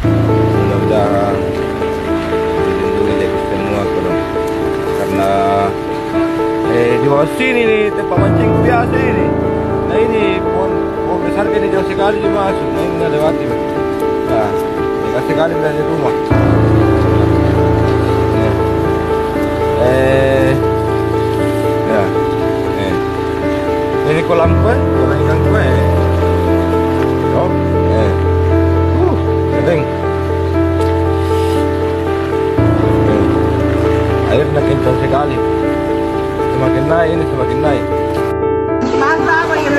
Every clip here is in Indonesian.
Mudah-mudahan dilindungi dari semua karena di bawah sini nih tempat mancing biasa ini. Nah ini pohon besar ini jauh sekali juga masuk. Nah ini lewati. Nah dekat sekali dari rumah. Ya, ini kolam kue, kolam ikan kue. Oh, kering. Airnya kencang sekali. Semakin naik ini semakin naik. Masa apa yang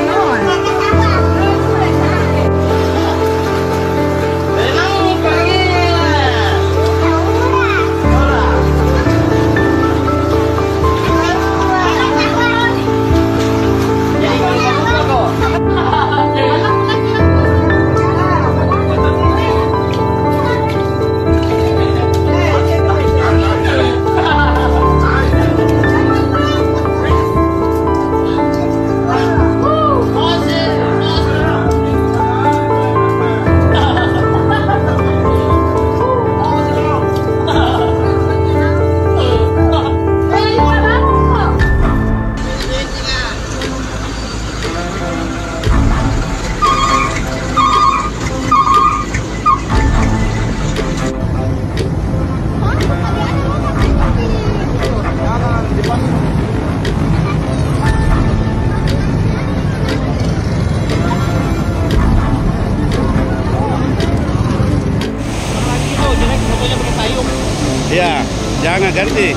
Ya, jangan ganti.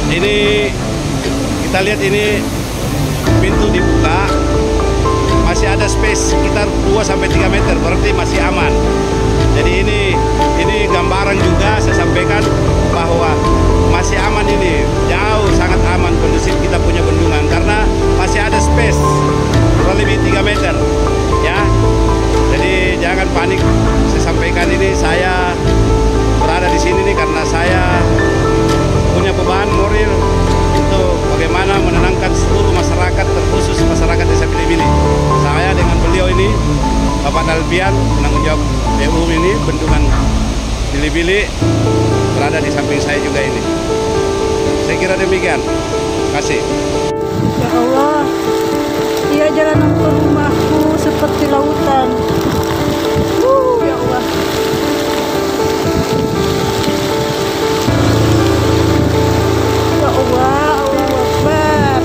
Ini kita lihat ini pintu dibuka, masih ada space sekitar 2-3 meter, berarti masih aman. Jadi ini gambaran juga saya sampaikan bahwa masih aman ini, jauh sangat aman kondusif kita punya bendungan karena masih ada space kurang lebih 3 meter, ya. Jadi jangan panik. Saya sampaikan ini saya berada di sini nih karena saya punya beban moral untuk bagaimana menenangkan seluruh masyarakat, terkhusus masyarakat desa Bili-Bili. Saya dengan beliau ini, Bapak Dalbian, penanggung jawab BU ini, bendungan Bili-Bili, berada di samping saya juga ini. Saya kira demikian. Terima kasih. Ya Allah, dia jalanan ke rumahku seperti lautan. Ya Allah. Ya Allah, Allahu Akbar.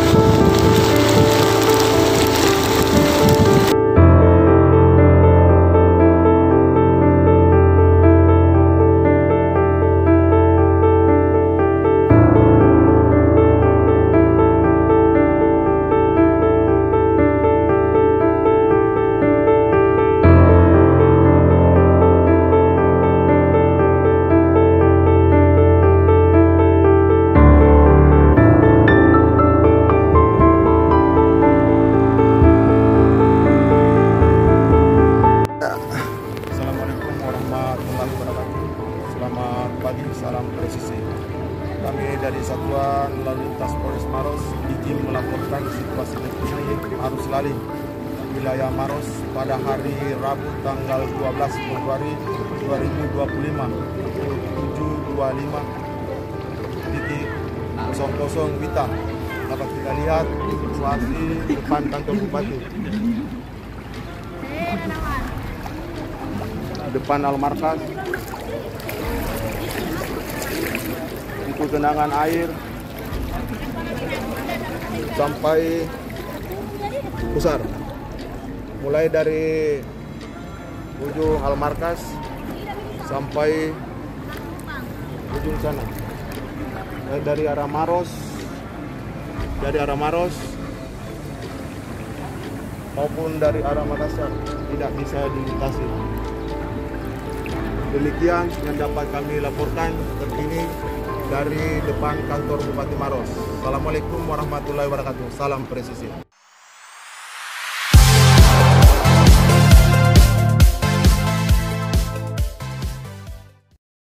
Assalamualaikum warahmatullahi wabarakatuh. Selamat pagi, salam presisi. Kami dari Satuan Lalu Lintas Polres Maros izin melaporkan situasi terkini arus lalu wilayah Maros pada hari Rabu tanggal 12 Februari 2025 pukul 7.25 Wita. Dapat kita lihat situasi depan kantor bupati, depan Al-Markas, itu genangan air sampai besar, mulai dari ujung Al-Markas sampai ujung sana, dari arah Maros, maupun dari arah Makassar tidak bisa dilintasi. Demikian yang dapat kami laporkan terkini dari depan kantor Bupati Maros. Assalamualaikum warahmatullahi wabarakatuh. Salam presisi.